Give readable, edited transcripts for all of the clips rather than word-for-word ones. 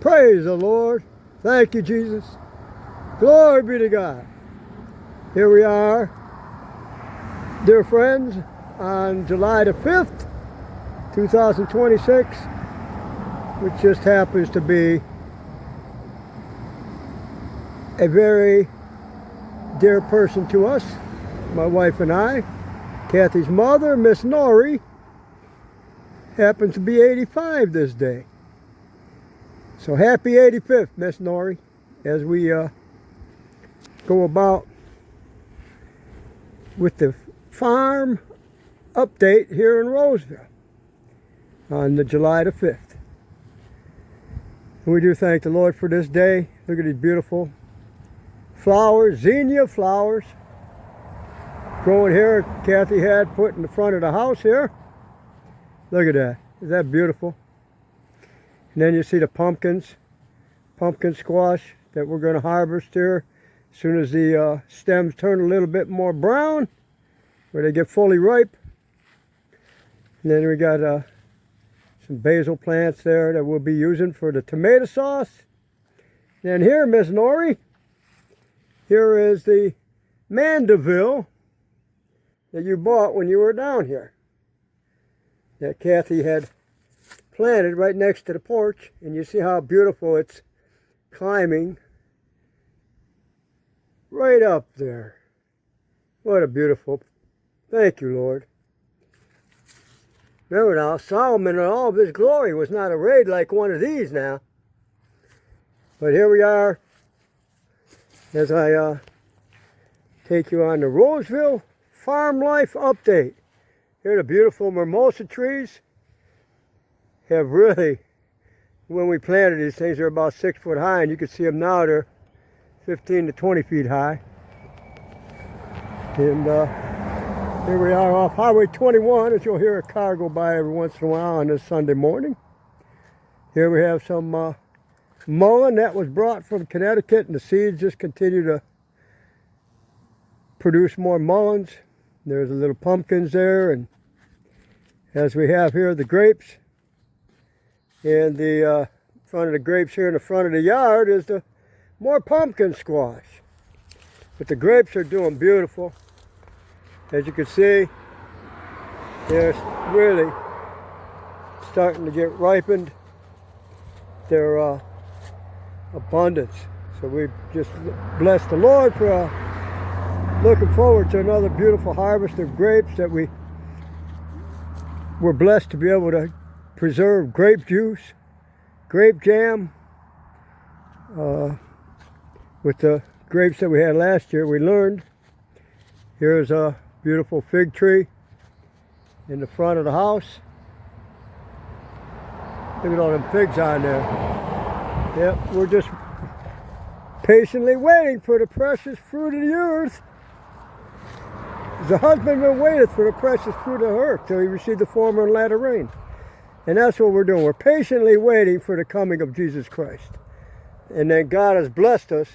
Praise the Lord. Thank you, Jesus. Glory be to God. Here we are, dear friends, on July the 5th, 2026, which just happens to be a very dear person to us, my wife and I. Kathy's mother, Miss Nori, happens to be 85 this day. So happy 85th, Miss Nori, as we go about with the farm update here in Rowesville on the July the 5th. And we do thank the Lord for this day. Look at these beautiful flowers, zinnia flowers growing here. Kathy had put in the front of the house here. Look at that. Is that beautiful? And then you see the pumpkins, pumpkin squash that we're going to harvest here as soon as the stems turn a little bit more brown, where they get fully ripe. And then we got some basil plants there that we'll be using for the tomato sauce. And here, Miss Nori, here is the Mandeville that you bought when you were down here, that Kathy had planted right next to the porch. And you see how beautiful it's climbing right up there. What a beautiful, thank you, Lord. Remember now, Solomon in all of his glory was not arrayed like one of these now. But here we are, as I take you on the Rowesville Farm Life Update. Here the beautiful mimosa trees have really, when we planted these things, they're about 6 foot high, and you can see them now, they're 15 to 20 feet high. And here we are off Highway 21, as you'll hear a car go by every once in a while on this Sunday morning. Here we have some mullein that was brought from Connecticut, and the seeds just continue to produce more mulleins. There's the little pumpkins there, and as we have here, the grapes. And the front of the grapes here in the front of the yard is the more pumpkin squash. But the grapes are doing beautiful. As you can see, they're really starting to get ripened. They're abundance. So we just bless the Lord for looking forward to another beautiful harvest of grapes that we're blessed to be able to preserve grape juice, grape jam. With the grapes that we had last year, we learned. Here's a beautiful fig tree in the front of the house. Look at all them figs on there. Yep, we're just patiently waiting for the precious fruit of the earth. The husbandman waiteth for the precious fruit of the earth till he receive the former and latter rain. And that's what we're doing. We're patiently waiting for the coming of Jesus Christ. And then God has blessed us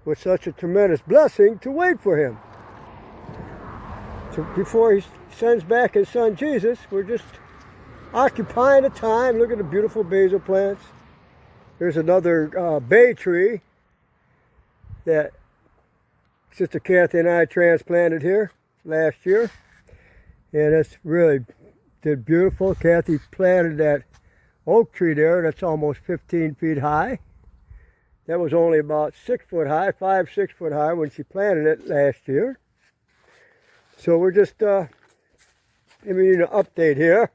with such a tremendous blessing to wait for him. So before he sends back his son Jesus, we're just occupying the time. Look at the beautiful basil plants. There's another bay tree that Sister Kathy and I transplanted here last year. And it's really did beautiful. Kathy planted that oak tree there that's almost 15 feet high. That was only about 6 foot high, 6 foot high when she planted it last year. So we're just giving you an update here.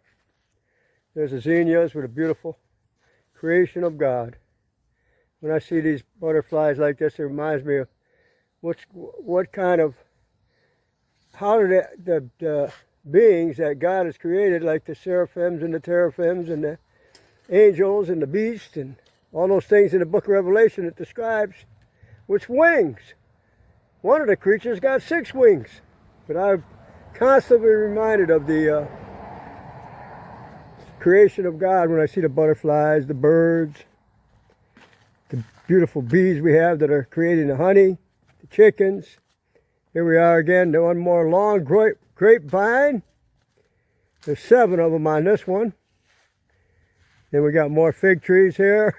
There's the zinnias with a beautiful creation of God. When I see these butterflies like this, it reminds me of what kind of, how did the beings that God has created, like the seraphims and the teraphims and the angels and the beasts and all those things in the book of Revelation it describes, with wings. One of the creatures got 6 wings. But I'm constantly reminded of the creation of God when I see the butterflies, the birds, the beautiful bees we have that are creating the honey, the chickens. Here we are again, one more long grapevine. There's 7 of them on this one. Then we got more fig trees here.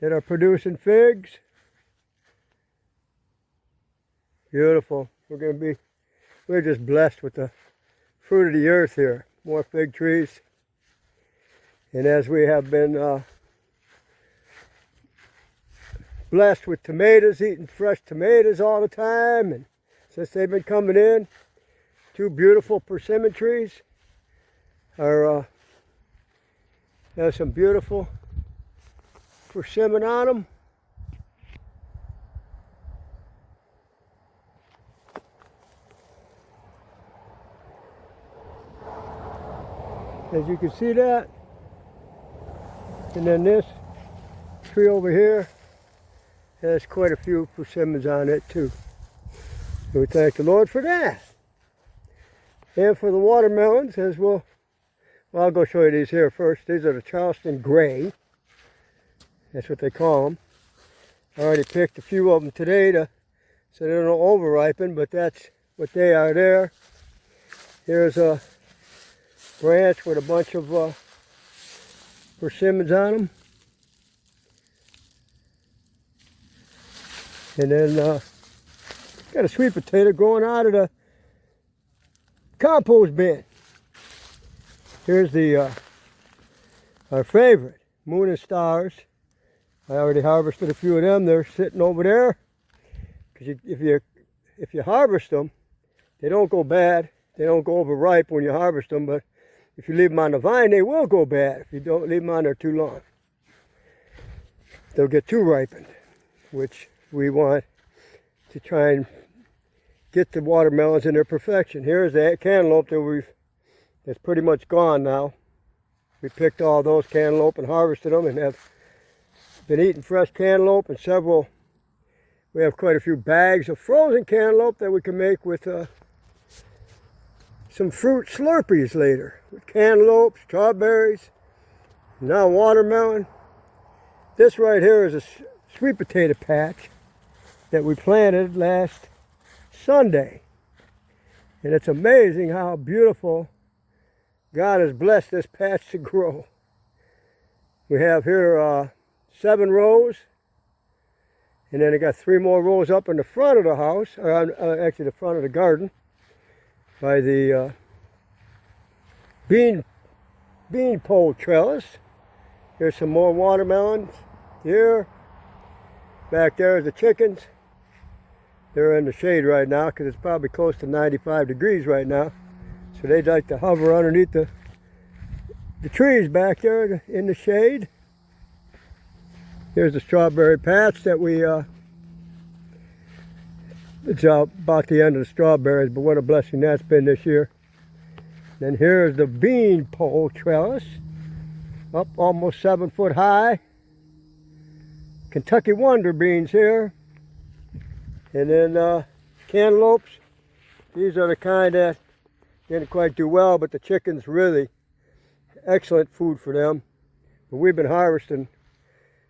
that are producing figs. Beautiful. We're just blessed with the fruit of the earth here. More fig trees. And as we have been blessed with tomatoes, eating fresh tomatoes all the time, and since they've been coming in, 2 beautiful persimmon trees are have some beautiful persimmon on them. As you can see that. And then this tree over here has quite a few persimmons on it too. So we thank the Lord for that. And for the watermelons, as well, I'll go show you these here first. These are the Charleston Gray. That's what they call them. I already picked a few of them today so they don't over ripen, but that's what they are there. Here's a branch with a bunch of persimmons on them. And then got a sweet potato growing out of the compost bin. Here's the our favorite, Moon and Stars. I already harvested a few of them. They're sitting over there. Because if you harvest them, they don't go bad. They don't go overripe when you harvest them, but if you leave them on the vine, they will go bad if you don't leave them on there too long. They'll get too ripened, which we want to try and get the watermelons in their perfection. Here's that cantaloupe that's pretty much gone now. We picked all those cantaloupe and harvested them and have been eating fresh cantaloupe and we have quite a few bags of frozen cantaloupe that we can make with some fruit slurpees later. With cantaloupe, strawberries, now watermelon. This right here is a sweet potato patch that we planted last Sunday. And it's amazing how beautiful God has blessed this patch to grow. We have here 7 rows. And then I got 3 more rows up in the front of the house, or actually the front of the garden, by the bean pole trellis. Here's some more watermelons here. Back there is the chickens. They're in the shade right now because it's probably close to 95 degrees right now. So they'd like to hover underneath the trees back there in the shade. Here's the strawberry patch that it's about the end of the strawberries, but what a blessing that's been this year. Then here's the bean pole trellis, up almost 7 foot high. Kentucky Wonder beans here. And then cantaloupes. These are the kind that didn't quite do well, but the chickens really excellent food for them. But we've been harvesting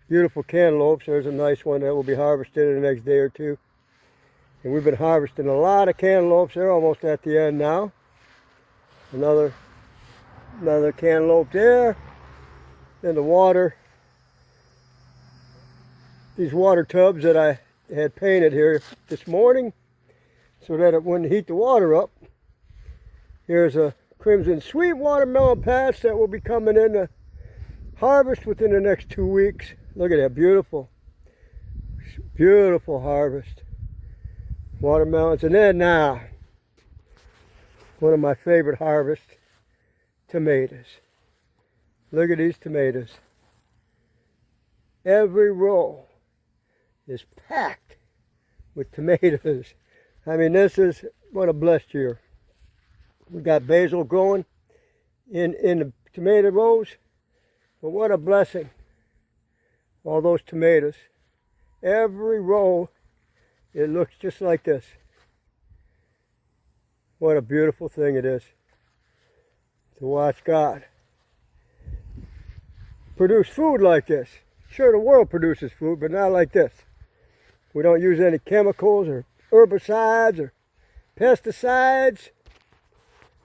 beautiful cantaloupes. There's a nice one that will be harvested in the next day or two. And we've been harvesting a lot of cantaloupes. They're almost at the end now. Another cantaloupe there. Then the water. These water tubs that I had painted here this morning so that it wouldn't heat the water up. Here's a crimson sweet watermelon patch that will be coming in to harvest within the next 2 weeks. Look at that, beautiful harvest. Watermelons. And then now, one of my favorite harvests, tomatoes. Look at these tomatoes. Every row is packed with tomatoes. I mean, this is what a blessed year. We got basil growing in the tomato rows, but what a blessing. All those tomatoes. Every row, it looks just like this. What a beautiful thing it is to watch God produce food like this. Sure, the world produces food, but not like this. We don't use any chemicals or herbicides or pesticides.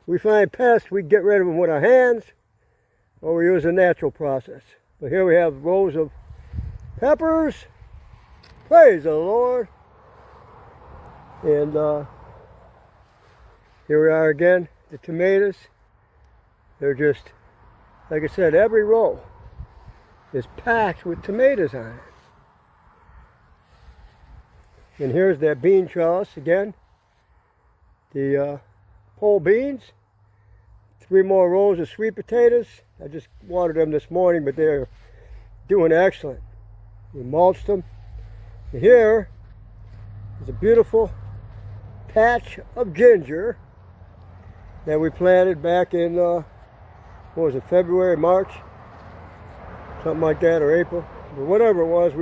We find pests, we get rid of them with our hands, or we use a natural process. But here we have rows of peppers. Praise the Lord. And here we are again, the tomatoes. They're just, like I said, every row is packed with tomatoes on it. And here's that bean trellis again. The pole beans. 3 more rows of sweet potatoes. I just watered them this morning, but they're doing excellent. We mulched them. And here is a beautiful patch of ginger that we planted back in, what was it, February, March? Something like that, or April. But whatever it was,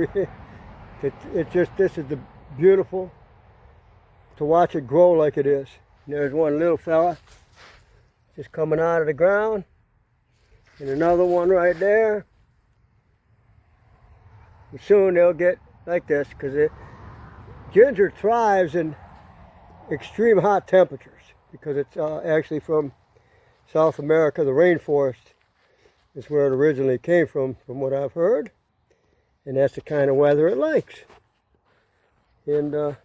this is the beautiful to watch it grow like it is. And there's one little fella just coming out of the ground, and another one right there. And soon they'll get like this, because ginger thrives in extreme hot temperatures, because it's actually from South America. The rainforest is where it originally came from what I've heard, and that's the kind of weather it likes. And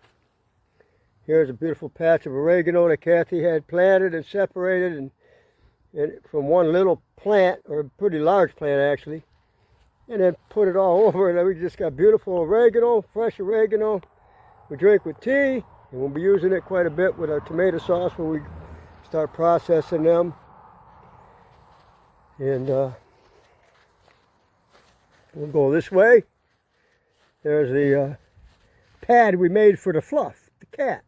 here's a beautiful patch of oregano that Kathy had planted and separated and from one little plant, or a pretty large plant actually, and then put it all over, and we just got beautiful oregano, fresh oregano. We drink with tea, and we'll be using it quite a bit with our tomato sauce when we start processing them. And we'll go this way. There's the pad we made for the Fluff, the cat.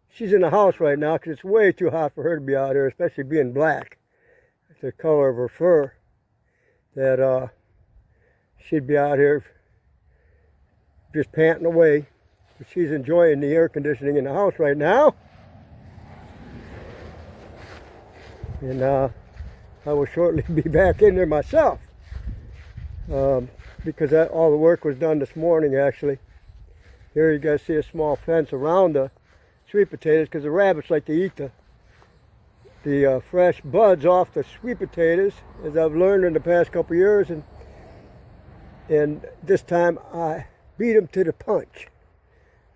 She's in the house right now because it's way too hot for her to be out here, especially being black. It's the color of her fur. That she'd be out here just panting away. But she's enjoying the air conditioning in the house right now. And I will shortly be back in there myself. Because all the work was done this morning actually. Here you guys see a small fence around the sweet potatoes, because the rabbits like to eat the fresh buds off the sweet potatoes, as I've learned in the past couple years, and this time I beat them to the punch.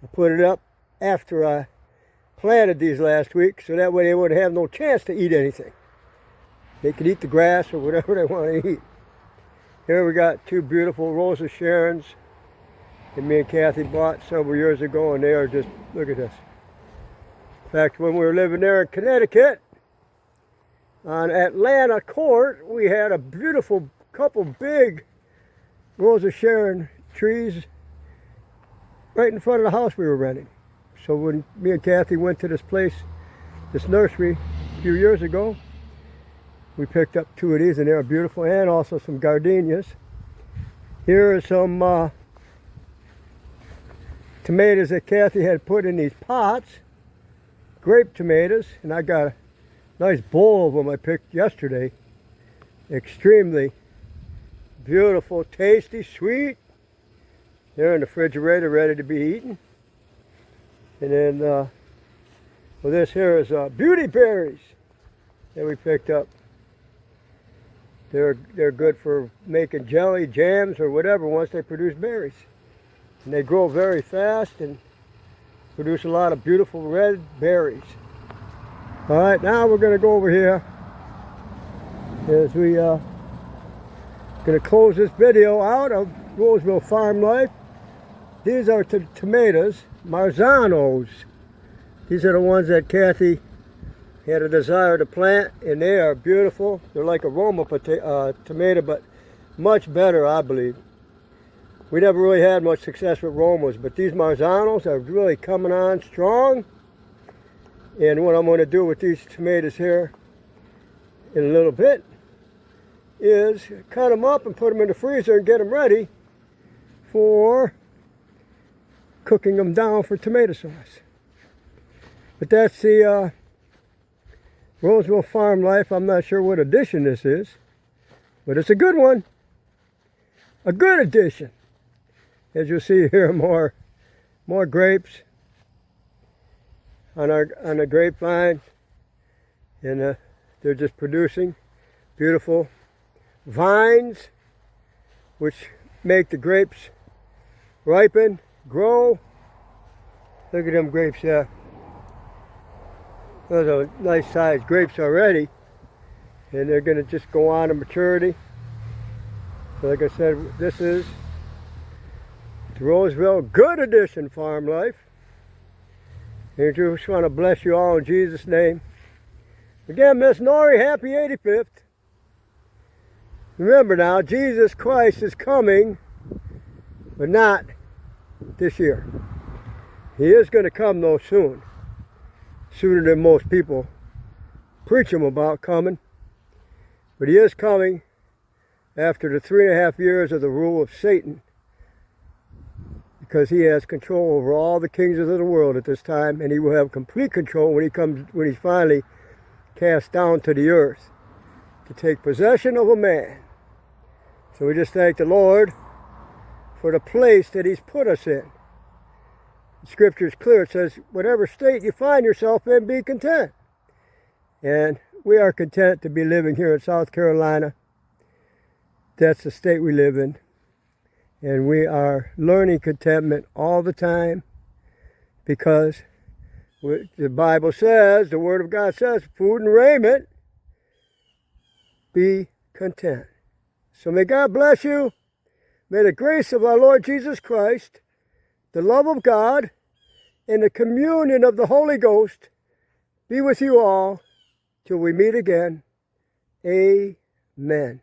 I put it up after I planted these last week, so that way they wouldn't have no chance to eat anything. They could eat the grass or whatever they want to eat. Here we got 2 beautiful Rose of Sharons that me and Kathy bought several years ago, and they are just, look at this. In fact, when we were living there in Connecticut, on Atlanta Court, we had a beautiful couple big Rose of Sharon trees right in front of the house we were renting. So when me and Kathy went to this place, this nursery, a few years ago, we picked up 2 of these, and they're beautiful, and also some gardenias. Here are some tomatoes that Kathy had put in these pots. Grape tomatoes, and I got a nice bowl of them I picked yesterday. Extremely beautiful, tasty, sweet. They're in the refrigerator ready to be eaten. And then well, this here is beauty berries that we picked up. They're good for making jelly, jams, or whatever once they produce berries. And they grow very fast and produce a lot of beautiful red berries. All right, now we're going to go over here as we going to close this video out of Rowesville Farm Life. These are tomatoes, Marzanos. These are the ones that Kathy had a desire to plant, and they are beautiful. They're like a Roma tomato, but much better, I believe. We never really had much success with Romas, but these Marzanos are really coming on strong. And what I'm going to do with these tomatoes here in a little bit is cut them up and put them in the freezer and get them ready for cooking them down for tomato sauce. But that's the Rowesville Farm Life. I'm not sure what edition this is, but it's a good one. A good edition. As you'll see here, more grapes on the grapevine, and they're just producing beautiful vines, which make the grapes ripen, grow. Look at them grapes there. Those are nice sized grapes already. And they're going to just go on to maturity. So like I said, this is the Rowesville Good Edition Farm Life. And I just want to bless you all in Jesus' name. Again, Miss Nori, happy 85th. Remember now, Jesus Christ is coming, but not this year. He is going to come though soon. Sooner than most people preach him about coming. But he is coming after the 3.5 years of the rule of Satan, because he has control over all the kings of the world at this time, and he will have complete control when he's finally cast down to the earth to take possession of a man. So we just thank the Lord for the place that he's put us in. The scripture is clear. It says, whatever state you find yourself in, be content. And we are content to be living here in South Carolina. That's the state we live in. And we are learning contentment all the time, because the Bible says, the Word of God says, food and raiment, be content. So may God bless you. May the grace of our Lord Jesus Christ, the love of God, and the communion of the Holy Ghost be with you all till we meet again. Amen.